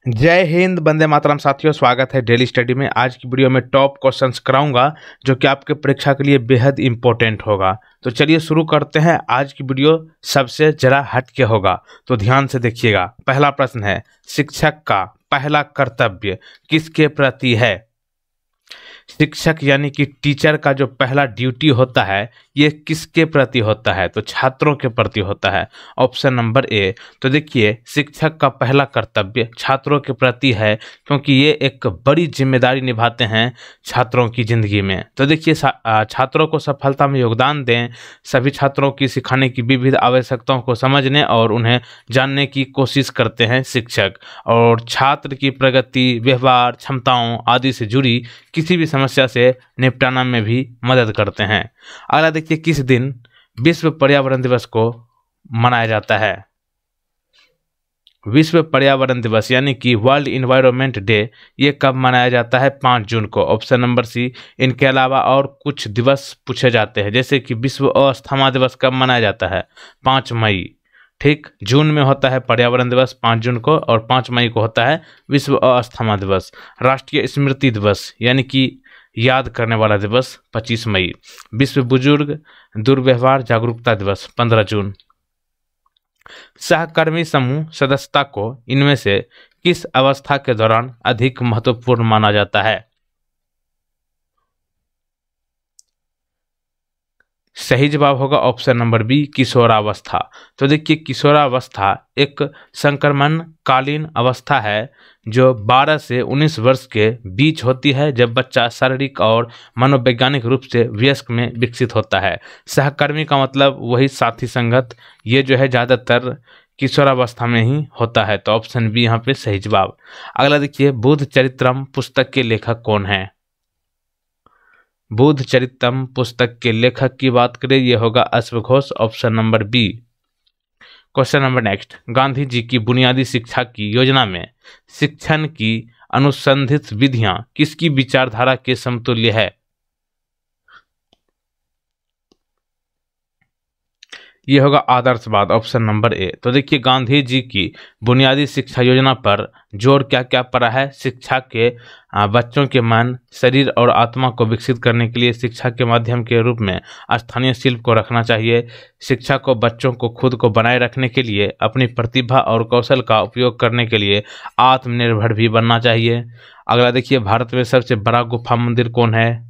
जय हिंद, वंदे मातरम। साथियों, स्वागत है डेली स्टडी में। आज की वीडियो में टॉप क्वेश्चंस कराऊंगा जो कि आपके परीक्षा के लिए बेहद इंपॉर्टेंट होगा। तो चलिए शुरू करते हैं। आज की वीडियो सबसे जरा हट के होगा, तो ध्यान से देखिएगा। पहला प्रश्न है, शिक्षक का पहला कर्तव्य किसके प्रति है? शिक्षक यानी कि टीचर का जो पहला ड्यूटी होता है ये किसके प्रति होता है? तो छात्रों के प्रति होता है। Option number A. तो देखिए, शिक्षक का पहला कर्तव्य छात्रों के प्रति है, क्योंकि ये एक बड़ी जिम्मेदारी निभाते हैं छात्रों की ज़िंदगी में। तो देखिए, छात्रों को सफलता में योगदान दें, सभी छात्रों की सिखाने की विविध आवश्यकताओं को समझने और उन्हें जानने की कोशिश करते हैं शिक्षक। और छात्र की प्रगति, व्यवहार, क्षमताओं आदि से जुड़ी किसी भी समस्या से निपटाना में भी मदद करते हैं। अगला देखिए, किस दिन विश्व पर्यावरण दिवस को मनाया जाता है? विश्व पर्यावरण दिवस यानी कि वर्ल्ड इन्वायरमेंट डे, ये कब मनाया जाता है? 5 जून को। Option number C. इनके अलावा और कुछ दिवस पूछे जाते हैं, जैसे कि विश्व अस्थमा दिवस कब मनाया जाता है? 5 मई। ठीक, जून में होता है पर्यावरण दिवस 5 जून को, और 5 मई को होता है विश्व अस्थमा दिवस। राष्ट्रीय स्मृति दिवस यानी कि याद करने वाला दिवस 25 मई। विश्व बुजुर्ग दुर्व्यवहार जागरूकता दिवस 15 जून। सहकर्मी समूह सदस्यता को इनमें से किस अवस्था के दौरान अधिक महत्वपूर्ण माना जाता है? सही जवाब होगा ऑप्शन नंबर बी, किशोरावस्था। तो देखिए, किशोरावस्था एक संक्रमणकालीन अवस्था है जो 12 से 19 वर्ष के बीच होती है, जब बच्चा शारीरिक और मनोवैज्ञानिक रूप से वयस्क में विकसित होता है। सहकर्मी का मतलब वही साथी संगत, ये जो है ज़्यादातर किशोरावस्था में ही होता है। तो ऑप्शन बी यहाँ पे सही जवाब। अगला देखिए, बुद्ध चरित्रम पुस्तक के लेखक कौन है? बुद्ध चरितम पुस्तक के लेखक की बात करें, ये होगा अश्वघोष। Option number B. Question number next, Gandhi ji की बुनियादी शिक्षा की योजना में शिक्षण की अनुसंधित विधियां किसकी विचारधारा के समतुल्य है? ये होगा आदर्शवाद। Option number A. तो देखिए, गांधी जी की बुनियादी शिक्षा योजना पर जोर क्या क्या पड़ा है? शिक्षा के बच्चों के मन, शरीर और आत्मा को विकसित करने के लिए शिक्षा के माध्यम के रूप में स्थानीय शिल्प को रखना चाहिए। शिक्षा को बच्चों को खुद को बनाए रखने के लिए, अपनी प्रतिभा और कौशल का उपयोग करने के लिए आत्मनिर्भर भी बनना चाहिए। अगला देखिए, भारत में सबसे बड़ा गुफा मंदिर कौन है?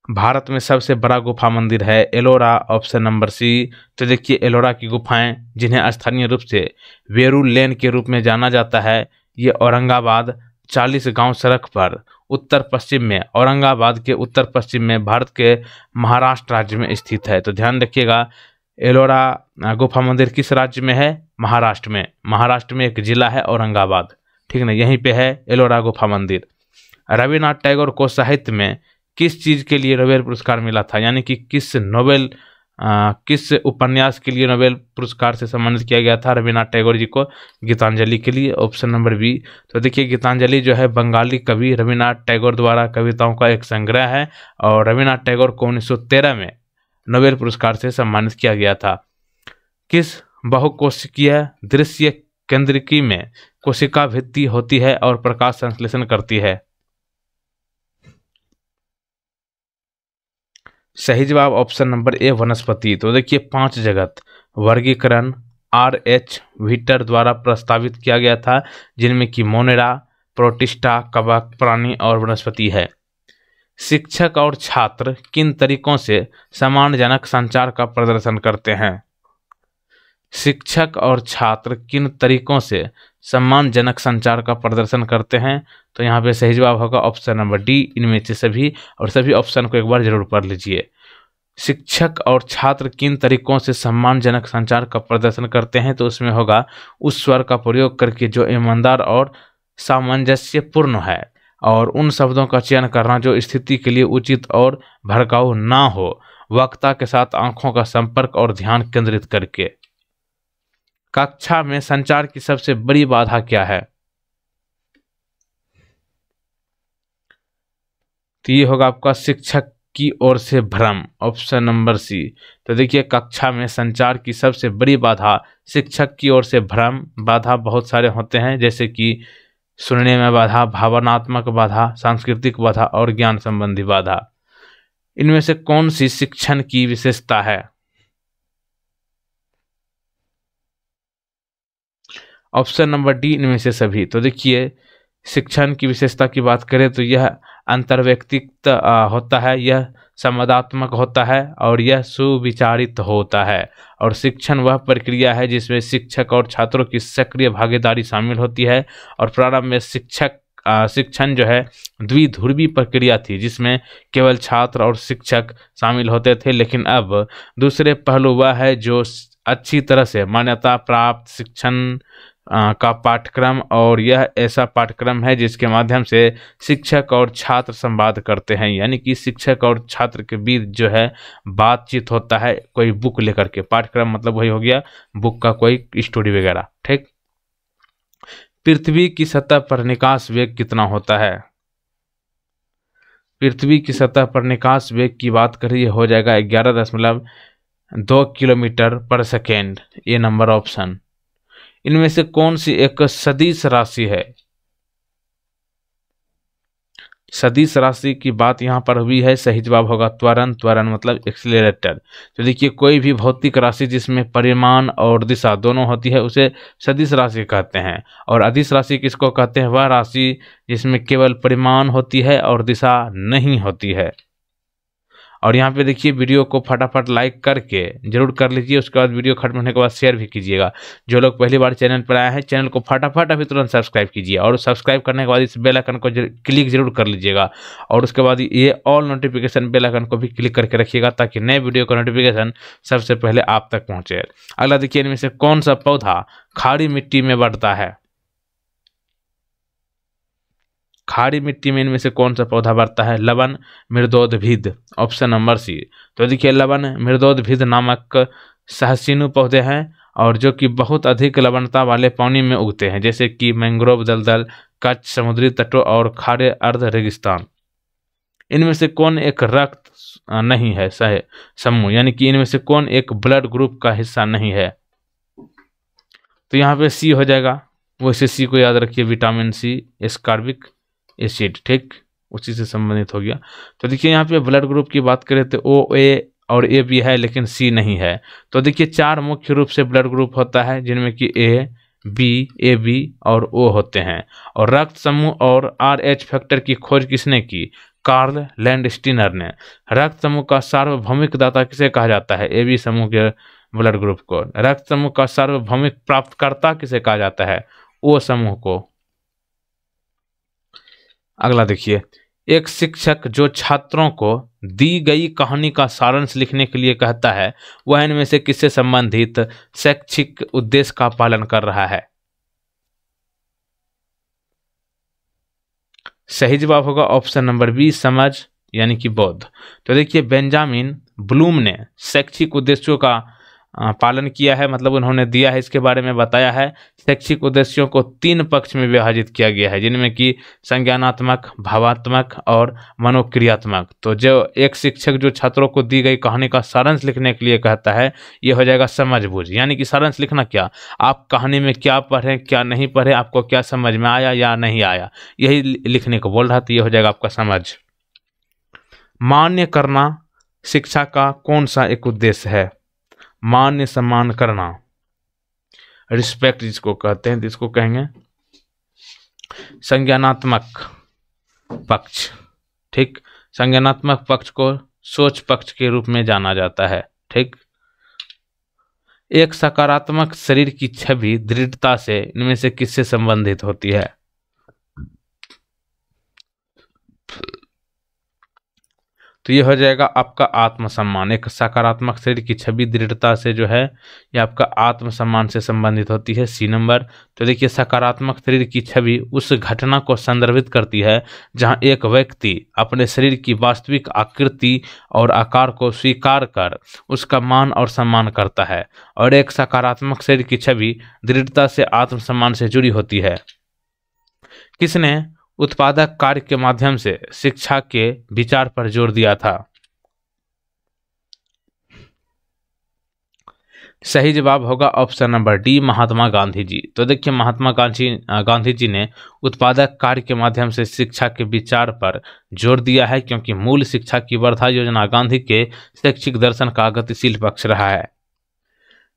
भारत में सबसे बड़ा गुफा मंदिर है एलोरा। ऑप्शन नंबर सी। तो देखिए, एलोरा की गुफाएं, जिन्हें स्थानीय रूप से वेरूल लेन के रूप में जाना जाता है, ये औरंगाबाद 40 गांव सड़क पर उत्तर पश्चिम में, औरंगाबाद के उत्तर पश्चिम में भारत के महाराष्ट्र राज्य में स्थित है। तो ध्यान रखिएगा, एलोरा गुफा मंदिर किस राज्य में है? महाराष्ट्र में। महाराष्ट्र में एक जिला है औरंगाबाद, ठीक ना, यहीं पे है एलोरा गुफा मंदिर। रविन्द्रनाथ टैगोर को साहित्य में किस चीज़ के लिए नोबेल पुरस्कार मिला था? यानी कि किस उपन्यास के लिए नोबेल पुरस्कार से सम्मानित किया गया था रविन्द्रनाथ टैगोर जी को? गीतांजलि के लिए। Option number B. तो देखिए, गीतांजलि जो है बंगाली कवि रविन्द्रनाथ टैगोर द्वारा कविताओं का एक संग्रह है, और रविन्द्रनाथ टैगोर को 1913 में नोबेल पुरस्कार से सम्मानित किया गया था। किस बहुकोशिकीय दृश्य केंद्रिकी में कोशिका भित्ति होती है और प्रकाश संश्लेषण करती है? सही जवाब ऑप्शन नंबर ए, वनस्पति। तो देखिए, 5 जगत वर्गीकरण RH व्हीटर द्वारा प्रस्तावित किया गया था, जिनमें कि मोनेरा, प्रोटिस्टा, कवक प्राणी और वनस्पति है। शिक्षक और छात्र किन तरीकों से सम्मानजनक संचार का प्रदर्शन करते हैं? शिक्षक और छात्र किन तरीकों से सम्मानजनक संचार का प्रदर्शन करते हैं? तो यहाँ पे सही जवाब होगा ऑप्शन नंबर डी, इनमें से सभी। और सभी ऑप्शन को एक बार जरूर पढ़ लीजिए। शिक्षक और छात्र किन तरीकों से सम्मानजनक संचार का प्रदर्शन करते हैं? तो उसमें होगा उस स्वर का प्रयोग करके जो ईमानदार और सामंजस्यपूर्ण है, और उन शब्दों का चयन करना जो स्थिति के लिए उचित और भड़काऊ ना हो, वक्ता के साथ आंखों का संपर्क और ध्यान केंद्रित करके। कक्षा में संचार की सबसे बड़ी बाधा क्या है? तो ये होगा आपका शिक्षक की ओर से भ्रम, ऑप्शन नंबर सी। तो देखिए कक्षा में संचार की सबसे बड़ी बाधा शिक्षक की ओर से भ्रम। बाधा बहुत सारे होते हैं, जैसे कि सुनने में बाधा, भावनात्मक बाधा, सांस्कृतिक बाधा और ज्ञान संबंधी बाधा। इनमें से कौन सी शिक्षण की विशेषता है? ऑप्शन नंबर डी, इनमें से सभी। तो देखिए शिक्षण की विशेषता की बात करें तो यह अंतर्व्यक्तिक होता है, यह संवादात्मक होता है और यह सुविचारित होता है। और शिक्षण वह प्रक्रिया है जिसमें शिक्षक और छात्रों की सक्रिय भागीदारी शामिल होती है। और प्रारंभ में शिक्षण जो है द्विध्रुवी प्रक्रिया थी, जिसमें केवल छात्र और शिक्षक शामिल होते थे। लेकिन अब दूसरे पहलू वह है जो अच्छी तरह से मान्यता प्राप्त शिक्षण का पाठ्यक्रम, और यह ऐसा पाठ्यक्रम है जिसके माध्यम से शिक्षक और छात्र संवाद करते हैं, यानी कि शिक्षक और छात्र के बीच जो है बातचीत होता है कोई बुक लेकर के। पाठ्यक्रम मतलब वही हो गया बुक का कोई स्टोरी वगैरह, ठीक। पृथ्वी की सतह पर निकास वेग कितना होता है? पृथ्वी की सतह पर निकास वेग की बात करिए हो जाएगा 11.2 किलोमीटर पर सेकेंड, ये नंबर ऑप्शन। इनमें से कौन सी एक सदिश राशि है? सदिश राशि की बात यहाँ पर हुई है, सही जवाब होगा त्वरण। त्वरण मतलब एक्सीलरेटर। तो देखिए कोई भी भौतिक राशि जिसमें परिमाण और दिशा दोनों होती है उसे सदिश राशि कहते हैं। और अदिश राशि किसको कहते हैं? वह राशि जिसमें केवल परिमाण होती है और दिशा नहीं होती है। और यहाँ पे देखिए वीडियो को फटाफट लाइक करके जरूर कर लीजिए, उसके बाद वीडियो खत्म होने के बाद शेयर भी कीजिएगा। जो लोग पहली बार चैनल पर आए हैं चैनल को फटाफट अभी तुरंत सब्सक्राइब कीजिए, और सब्सक्राइब करने के बाद इस बेल आइकन को क्लिक जरूर कर लीजिएगा। और उसके बाद ये ऑल नोटिफिकेशन बेल आइकन को भी क्लिक करके रखिएगा ताकि नए वीडियो का नोटिफिकेशन सबसे पहले आप तक पहुँचे। अगला देखिए इनमें से कौन सा पौधा खाड़ी मिट्टी में बढ़ता है? खाड़ी मिट्टी में इनमें से कौन सा पौधा बढ़ता है? लवण मृदोद्भिद, ऑप्शन नंबर सी। तो देखिए लवण मृदोद्भिद नामक सहसिनु पौधे हैं और जो कि बहुत अधिक लवणता वाले पानी में उगते हैं, जैसे कि मैंग्रोव दलदल, कच्छ समुद्री तटों और खारे अर्ध रेगिस्तान। इनमें से कौन एक रक्त नहीं है सह समूह, यानी कि इनमें से कौन एक ब्लड ग्रुप का हिस्सा नहीं है? तो यहाँ पे सी हो जाएगा। वैसे सी को याद रखिए, विटामिन सी एस्कॉर्बिक एसिड, ठीक, उसी से संबंधित हो गया। तो देखिए यहाँ पे ब्लड ग्रुप की बात करें तो ओ ए और ए बी है लेकिन सी नहीं है। तो देखिए 4 मुख्य रूप से ब्लड ग्रुप होता है जिनमें कि ए बी और ओ होते हैं। और रक्त समूह और RH फैक्टर की खोज किसने की? कार्ल लैंडस्टीनर ने। रक्त समूह का सार्वभौमिक दाता किसे कहा जाता है? AB समूह के ब्लड ग्रुप को। रक्त समूह का सार्वभौमिक प्राप्तकर्ता किसे कहा जाता है? O समूह को। अगला देखिए, एक शिक्षक जो छात्रों को दी गई कहानी का सारांश लिखने के लिए कहता है वह इनमें से किससे संबंधित शैक्षिक उद्देश्य का पालन कर रहा है? सही जवाब होगा ऑप्शन नंबर बी, समझ यानी कि बोध। तो देखिए बेंजामिन ब्लूम ने शैक्षिक उद्देश्यों का पालन किया है, मतलब उन्होंने दिया है, इसके बारे में बताया है। शैक्षिक उद्देश्यों को 3 पक्ष में विभाजित किया गया है जिनमें कि संज्ञानात्मक, भावात्मक और मनोक्रियात्मक। तो जो एक शिक्षक जो छात्रों को दी गई कहानी का सारांश लिखने के लिए कहता है ये हो जाएगा समझबूझ, यानी कि सारांश लिखना क्या, आप कहानी में क्या पढ़े क्या नहीं पढ़े, आपको क्या समझ में आया या नहीं आया, यही लिखने को बोल रहा, तो ये हो जाएगा आपका समझ। मान्य करना शिक्षा का कौन सा एक उद्देश्य है? मान्य सम्मान करना, रिस्पेक्ट जिसको कहते हैं, जिसको कहेंगे संज्ञानात्मक पक्ष, ठीक। संज्ञानात्मक पक्ष को सोच पक्ष के रूप में जाना जाता है, ठीक। एक सकारात्मक शरीर की छवि दृढ़ता से इनमें से किससे संबंधित होती है? तो ये हो जाएगा आपका आत्मसम्मान। एक सकारात्मक शरीर की छवि दृढ़ता से जो है ये आपका आत्मसम्मान से संबंधित होती है, सी नंबर। तो देखिए सकारात्मक शरीर की छवि उस घटना को संदर्भित करती है जहां एक व्यक्ति अपने शरीर की वास्तविक आकृति और आकार को स्वीकार कर उसका मान और सम्मान करता है। और एक सकारात्मक शरीर की छवि दृढ़ता से आत्मसम्मान से जुड़ी होती है। किसने उत्पादक कार्य के माध्यम से शिक्षा के विचार पर जोर दिया था? सही जवाब होगा option number D, Mahatma Gandhi ji. तो देखिए, महात्मा गांधी जी ने उत्पादक कार्य के माध्यम से शिक्षा के विचार पर जोर दिया है, क्योंकि मूल शिक्षा की वर्धा योजना गांधी के शैक्षिक दर्शन का गतिशील पक्ष रहा है।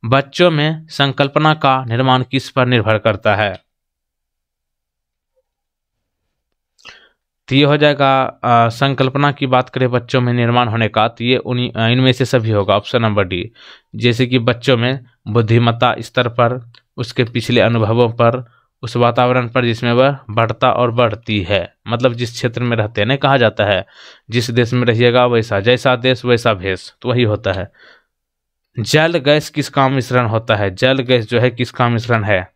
बच्चों में संकल्पना का निर्माण किस पर निर्भर करता है? तो ये हो जाएगा संकल्पना की बात करें बच्चों में निर्माण होने का, तो ये इनमें से सभी होगा, ऑप्शन नंबर डी। जैसे कि बच्चों में बुद्धिमत्ता स्तर पर, उसके पिछले अनुभवों पर, उस वातावरण पर जिसमें वह बढ़ता और बढ़ती है, मतलब जिस क्षेत्र में रहते हैं। नहीं कहा जाता है जिस देश में रहिएगा वैसा, जैसा देश वैसा भेष, तो वही होता है। जल गैस किसका मिश्रण होता है? जल गैस जो है किसका मिश्रण है?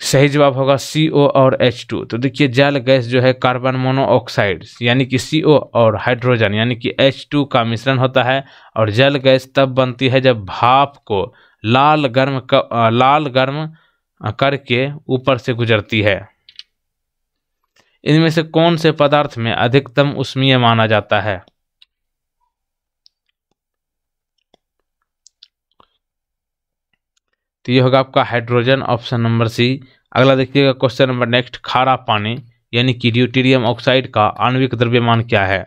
सही जवाब होगा CO और H2। तो देखिए, जल गैस जो है कार्बन मोनोऑक्साइड यानी कि CO और हाइड्रोजन यानी कि H2 का मिश्रण होता है। और जल गैस तब बनती है जब भाप को लाल गर्म करके ऊपर से गुजरती है। इनमें से कौन से पदार्थ में अधिकतम उष्मीय माना जाता है? तो ये होगा आपका हाइड्रोजन, ऑप्शन नंबर सी। अगला देखिएगा क्वेश्चन नंबर नेक्स्ट, खारा पानी यानी कि ड्यूटेरियम ऑक्साइड का आणविक द्रव्यमान क्या है?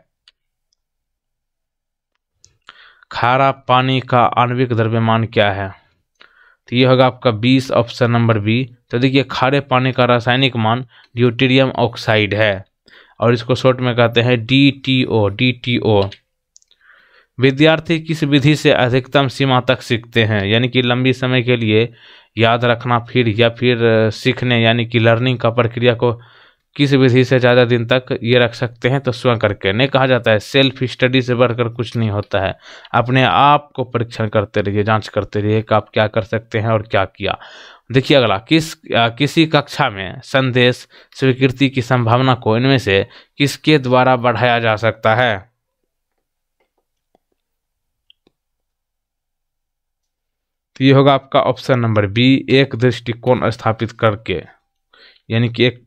खारा पानी का आणविक द्रव्यमान क्या है? तो ये होगा आपका 20, ऑप्शन नंबर बी। तो देखिए, खारे पानी का रासायनिक मान ड्यूटेरियम ऑक्साइड है और इसको शॉर्ट में कहते हैं DTO। विद्यार्थी किस विधि से अधिकतम सीमा तक सीखते हैं? यानी कि लंबी समय के लिए याद रखना फिर सीखने यानी कि लर्निंग का प्रक्रिया को किस विधि से ज़्यादा दिन तक ये रख सकते हैं? तो स्वयं करके। नहीं कहा जाता है सेल्फ स्टडी से बढ़कर कुछ नहीं होता है। अपने आप को परीक्षण करते रहिए, जांच करते रहिए कि आप क्या कर सकते हैं और क्या किया। देखिए अगला, किसी कक्षा में संदेश स्वीकृति की संभावना को इनमें से किसके द्वारा बढ़ाया जा सकता है? तो ये होगा आपका ऑप्शन नंबर बी, एक दृष्टिकोण स्थापित करके यानी कि एक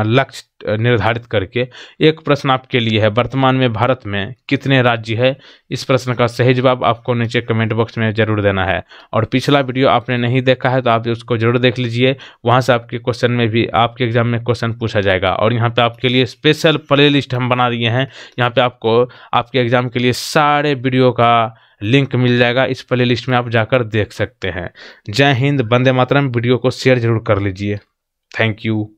लक्ष्य निर्धारित करके। एक प्रश्न आपके लिए है, वर्तमान में भारत में कितने राज्य है? इस प्रश्न का सही जवाब आपको नीचे कमेंट बॉक्स में जरूर देना है। और पिछला वीडियो आपने नहीं देखा है तो आप उसको जरूर देख लीजिए, वहाँ से आपके क्वेश्चन में भी आपके एग्जाम में क्वेश्चन पूछा जाएगा। और यहाँ पे आपके लिए स्पेशल प्ले लिस्ट हम बना दिए हैं, यहाँ पे आपको आपके एग्जाम के लिए सारे वीडियो का लिंक मिल जाएगा। इस प्ले लिस्ट में आप जाकर देख सकते हैं। जय हिंद, वंदे मातरम। वीडियो को शेयर जरूर कर लीजिए। Thank you.